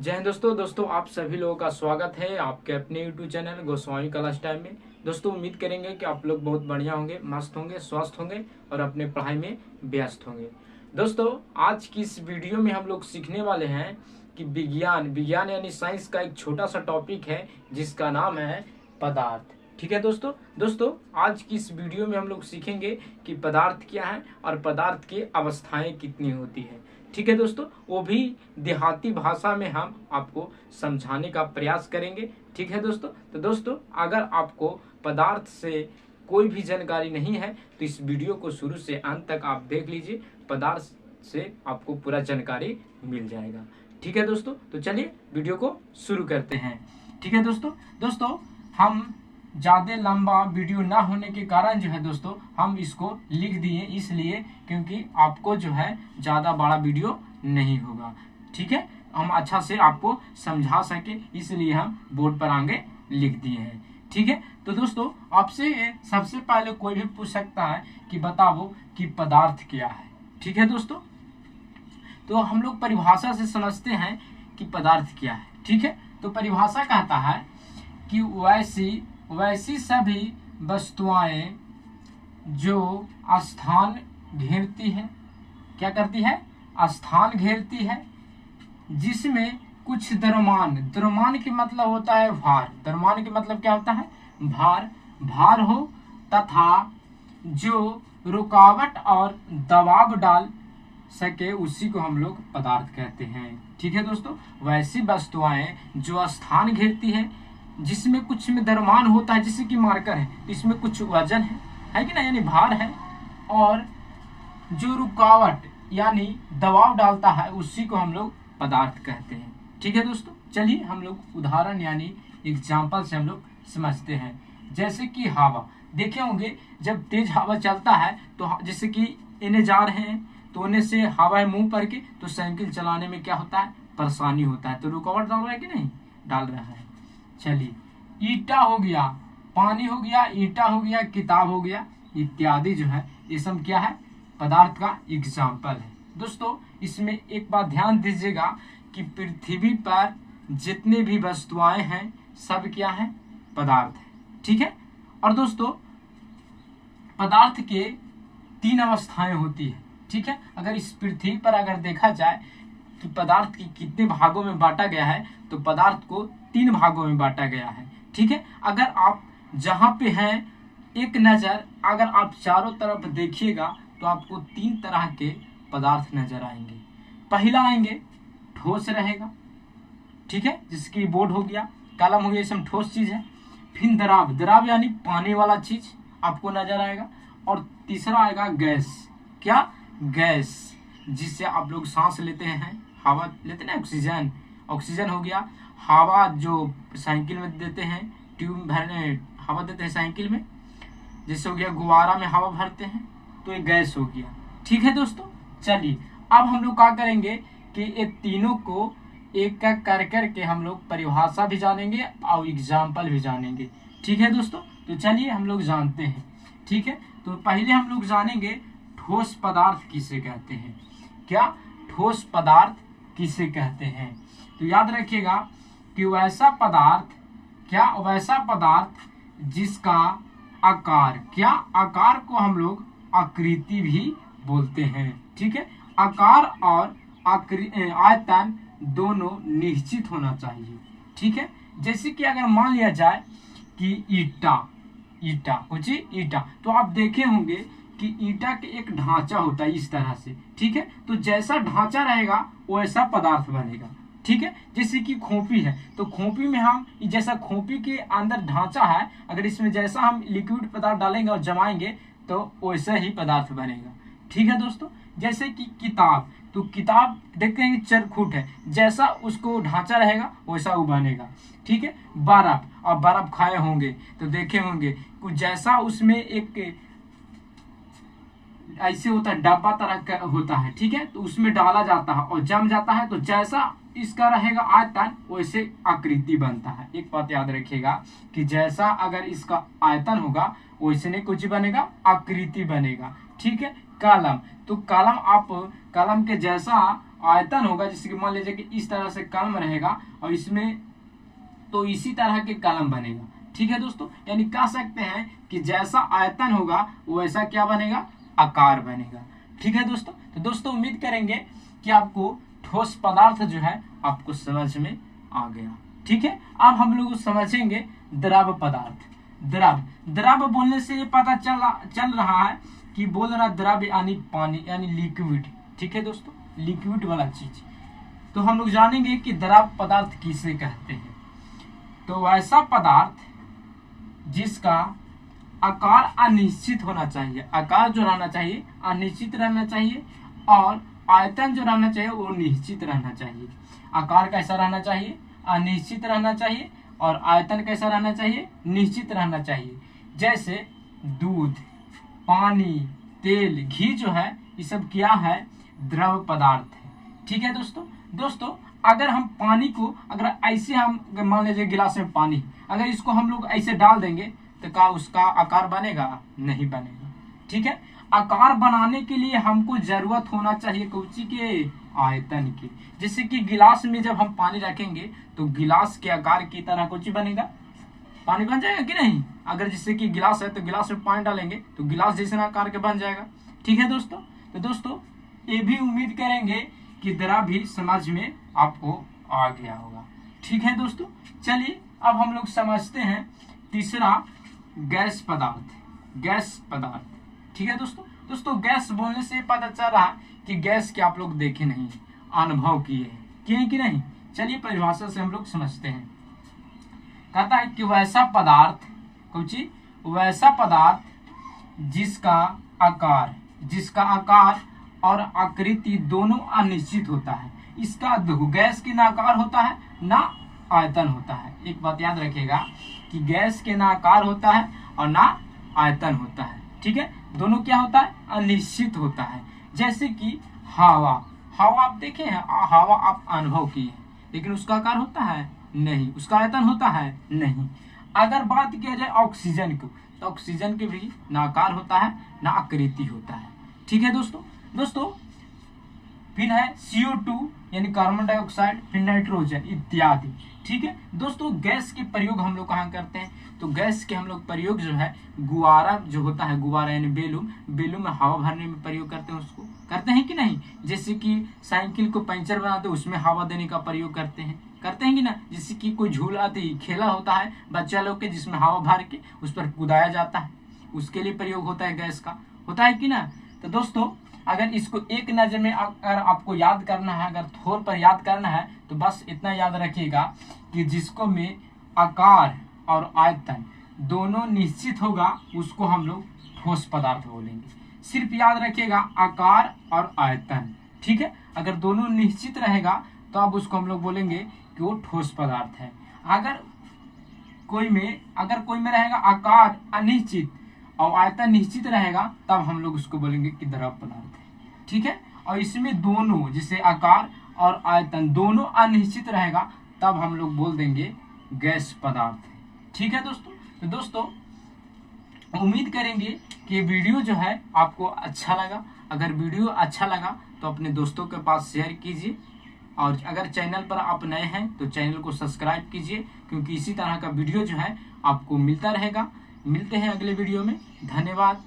जय हिंद दोस्तों आप सभी लोगों का स्वागत है आपके अपने YouTube channel Goswami class time में। दोस्तों उम्मीद करेंगे कि आप लोग बहुत बढ़िया होंगे, मस्त होंगे, स्वस्थ होंगे और अपने पढ़ाई में व्यस्त होंगे। दोस्तों आज की इस वीडियो में हम लोग सीखने वाले हैं कि विज्ञान यानी साइंस का एक छोटा सा टॉपिक है जिसका नाम है पदार्थ। ठीक है दोस्तों आज की इस वीडियो में हम लोग सीखेंगे कि पदार्थ क्या है और पदार्थ की अवस्थाएं कितनी होती है। ठीक है दोस्तों, वो भी देहाती भाषा में हम आपको समझाने का प्रयास करेंगे। ठीक है दोस्तों, तो दोस्तों अगर आपको पदार्थ से कोई भी जानकारी नहीं है तो इस वीडियो को शुरू से अंत तक आप देख लीजिए, पदार्थ से आपको पूरा जानकारी मिल जाएगा। ठीक है दोस्तों, तो चलिए वीडियो को शुरू करते हैं। ठीक है दोस्तों हम ज़्यादा लंबा वीडियो ना होने के कारण जो है दोस्तों हम इसको लिख दिए, इसलिए क्योंकि आपको जो है ज़्यादा बड़ा वीडियो नहीं होगा। ठीक है, हम अच्छा से आपको समझा सके इसलिए हम बोर्ड पर आगे लिख दिए हैं। ठीक है, तो दोस्तों आपसे सबसे पहले कोई भी पूछ सकता है कि बताओ कि पदार्थ क्या है। ठीक है दोस्तों, तो हम लोग परिभाषा से समझते हैं कि पदार्थ क्या है। ठीक है, तो परिभाषा कहता है कि वैसी सभी वस्तुएं जो स्थान घेरती है, क्या करती है, स्थान घेरती है, जिसमें कुछ द्रव्यमान की मतलब होता है भार, द्रव्यमान की मतलब क्या होता है, भार हो, तथा जो रुकावट और दबाव डाल सके उसी को हम लोग पदार्थ कहते हैं। ठीक है दोस्तों, वैसी वस्तुएं जो स्थान घेरती है, जिसमें कुछ में द्रव्यमान होता है जैसे कि मार्कर है, इसमें कुछ वजन है कि ना, यानी भार है, और जो रुकावट यानी दबाव डालता है उसी को हम लोग पदार्थ कहते हैं। ठीक है दोस्तों, चलिए हम लोग उदाहरण यानी एग्जाम्पल से हम लोग समझते हैं। जैसे कि हवा, देखे होंगे जब तेज हवा चलता है तो जैसे कि इन्हें जा रहे हैं तो उन्हें से हवा मुंह पर के तो साइकिल चलाने में क्या होता है, परेशानी होता है, तो रुकावट डाल रहा है कि नहीं, डाल रहा है। चलिए, ईटा हो गया, पानी हो गया, ईटा हो गया, किताब हो गया, इत्यादि जो है ये सब क्या है, पदार्थ का एग्जाम्पल है। दोस्तों इसमें एक बात ध्यान दीजिएगा कि पृथ्वी पर जितने भी वस्तुएं हैं सब क्या है, पदार्थ है। ठीक है, और दोस्तों पदार्थ के 3 अवस्थाएं होती है। ठीक है, अगर इस पृथ्वी पर अगर देखा जाए कि पदार्थ की कितने भागों में बांटा गया है तो पदार्थ को 3 भागों में बांटा गया है। ठीक है, अगर आप जहां पे हैं एक नजर अगर आप चारों तरफ देखिएगा तो आपको 3 तरह के पदार्थ नजर आएंगे। पहला आएंगे ठोस रहेगा, ठीक है, जिसकी बोर्ड हो गया, कलम हो गया, ये सब ठोस चीज है। फिर द्राव यानी पानी वाला चीज आपको नजर आएगा, और तीसरा आएगा गैस, क्या, गैस जिससे आप लोग सांस लेते हैं, हवा लेते हैं ना, ऑक्सीजन हो गया। हवा जो साइकिल में देते हैं, ट्यूब भरने हवा देते हैं साइकिल में, जैसे हो गया गुब्बारा में हवा भरते हैं, तो ये गैस हो गया। ठीक है दोस्तों, चलिए अब हम लोग क्या करेंगे कि ये तीनों को एक एक कर करके हम लोग परिभाषा भी जानेंगे और एग्जाम्पल भी जानेंगे। ठीक है दोस्तों, तो चलिए हम लोग जानते हैं। ठीक है, तो पहले हम लोग जानेंगे ठोस पदार्थ किसे कहते हैं। क्या, ठोस पदार्थ किसे कहते हैं, तो याद रखिएगा कि वैसा पदार्थ जिसका आकार, क्या, आकार को हम लोग आकृति भी बोलते हैं। ठीक है, आकार और आयतन दोनों निश्चित होना चाहिए। ठीक है, जैसे कि अगर मान लिया जाए कि ईटा तो आप देखे होंगे कि ईटा के एक ढांचा होता है इस तरह से। ठीक है, तो जैसा ढांचा रहेगा वैसा पदार्थ बनेगा। ठीक है, जैसे कि खोपी है तो खोपी में हम जैसा खोपी के अंदर ढांचा है, अगर इसमें जैसा हम लिक्विड पदार्थ डालेंगे और जमाएंगे तो वैसा ही पदार्थ बनेगा। ठीक है दोस्तों, जैसे कि किताब, तो किताब देखते हैं कि चरखुट है, जैसा उसको ढांचा रहेगा वैसा वो बनेगा। ठीक है, बर्फ, और बर्फ खाए होंगे तो देखे होंगे कुछ जैसा उसमें एक ऐसे होता है, डब्बा तरह का होता है। ठीक है, तो उसमें डाला जाता है और जम जाता है, तो जैसा इसका रहेगा आयतन वैसे आकृति बनता है। एक बात याद रखिएगा कि जैसा अगर इसका आयतन होगा वैसे नहीं कुछ बनेगा, आकृति बनेगा। ठीक है, कलम, तो कलम आप कलम के जैसा आयतन होगा, जैसे कि मान लीजिए कि इस तरह से कलम रहेगा और इसमें तो इसी तरह के कलम बनेगा। ठीक है दोस्तों, यानी कह सकते हैं कि जैसा आयतन होगा वैसा क्या बनेगा, आकार बनेगा। ठीक है दोस्तों, तो दोस्तों उम्मीद करेंगे कि आपको ठोस पदार्थ जो है आपको समझ में आ गया। ठीक है, अब हम लोग समझेंगे द्रव पदार्थ। द्रव, द्रव बोलने से ये पता चल रहा है कि बोल रहा द्रव यानी पानी, यानी लिक्विड। ठीक है दोस्तों, लिक्विड वाला चीज। तो हम लोग जानेंगे कि द्रव पदार्थ किसे कहते हैं। तो वैसा पदार्थ जिसका आकार अनिश्चित होना चाहिए, आकार जो रहना चाहिए अनिश्चित रहना चाहिए, और आयतन जो रहना चाहिए वो निश्चित रहना चाहिए। आकार कैसा रहना चाहिए, अनिश्चित रहना चाहिए, और आयतन कैसा रहना चाहिए, निश्चित रहना चाहिए। जैसे दूध, पानी, तेल, घी जो है ये सब क्या है, द्रव पदार्थ है। ठीक है दोस्तों अगर हम पानी को, अगर ऐसे हम मान लीजिए गिलास में पानी, अगर इसको हम लोग ऐसे डाल देंगे तो क्या उसका आकार बनेगा, नहीं बनेगा। ठीक है, आकार बनाने के लिए हमको जरूरत होना चाहिए कौची के, आयतन की। जैसे कि गिलास में जब हम पानी रखेंगे तो गिलास के आकार की तरह कौची बनेगा, पानी बन जाएगा कि नहीं। अगर जैसे कि गिलास है तो गिलास में पानी डालेंगे तो गिलास जैसे आकार के बन जाएगा। ठीक है दोस्तों, तो दोस्तों ये भी उम्मीद करेंगे कि द्रव भी समझ में आपको आ गया होगा। ठीक है दोस्तों, चलिए अब हम लोग समझते हैं तीसरा गैस पदार्थ। गैस पदार्थ, ठीक है दोस्तों गैस बोलने से पता चल रहा है कि गैस के आप लोग देखे नहीं, अनुभव किए कि नहीं। चलिए परिभाषा से हम लोग समझते हैं। कहता है कि वैसा पदार्थ, कुछ वैसा पदार्थ जिसका आकार और आकृति दोनों अनिश्चित होता है। इसका गैस के ना आकार होता है ना आयतन होता है। एक बात याद रखिएगा कि गैस के ना आकार होता है और ना आयतन होता है। ठीक है, दोनों क्या होता है, अनिश्चित होता है। जैसे कि हवा आप देखे हैं, हवा आप अनुभव किए, लेकिन उसका आकार होता है नहीं, उसका आयतन होता है नहीं। अगर बात किया जाए ऑक्सीजन को, तो ऑक्सीजन के भी ना आकार होता है ना आकृति होता है। ठीक है दोस्तों फिर है CO2 यानी कार्बन डाइऑक्साइड, फिर नाइट्रोजन इत्यादि। ठीक है दोस्तों, गैस के प्रयोग हम लोग कहाँ करते हैं, तो गैस के हम लोग प्रयोग जो है गुब्बारा जो होता है, गुब्बारा यानी बेलून में हवा भरने में प्रयोग करते हैं, उसको करते हैं कि नहीं। जैसे कि साइकिल को पंचर बनाते हैं उसमें हवा देने का प्रयोग करते हैं कि ना। जैसे कि कोई झूला खेला होता है बच्चा लोग के, जिसमें हवा भर के उस पर कूदाया जाता है, उसके लिए प्रयोग होता है गैस का, होता है कि ना। तो दोस्तों अगर इसको एक नजर में अगर आपको याद करना है, अगर थोड़ पर याद करना है, तो बस इतना याद रखिएगा कि जिसको में आकार और आयतन दोनों निश्चित होगा उसको हम लोग ठोस पदार्थ बोलेंगे। सिर्फ याद रखिएगा आकार और आयतन। ठीक है, अगर दोनों निश्चित रहेगा तो अब उसको हम लोग बोलेंगे कि वो ठोस पदार्थ है। अगर कोई में रहेगा आकार अनिश्चित और आयतन निश्चित रहेगा, तब हम लोग उसको बोलेंगे कि द्रव पदार्थ है। ठीक है, और इसमें दोनों जैसे आकार और आयतन दोनों अनिश्चित रहेगा, तब हम लोग बोल देंगे गैस पदार्थ है। ठीक है तो दोस्तों उम्मीद करेंगे कि वीडियो जो है आपको अच्छा लगा। अगर वीडियो अच्छा लगा तो अपने दोस्तों के पास शेयर कीजिए, और अगर चैनल पर आप नए हैं तो चैनल को सब्सक्राइब कीजिए, क्योंकि इसी तरह का वीडियो जो है आपको मिलता रहेगा। मिलते हैं अगले वीडियो में, धन्यवाद।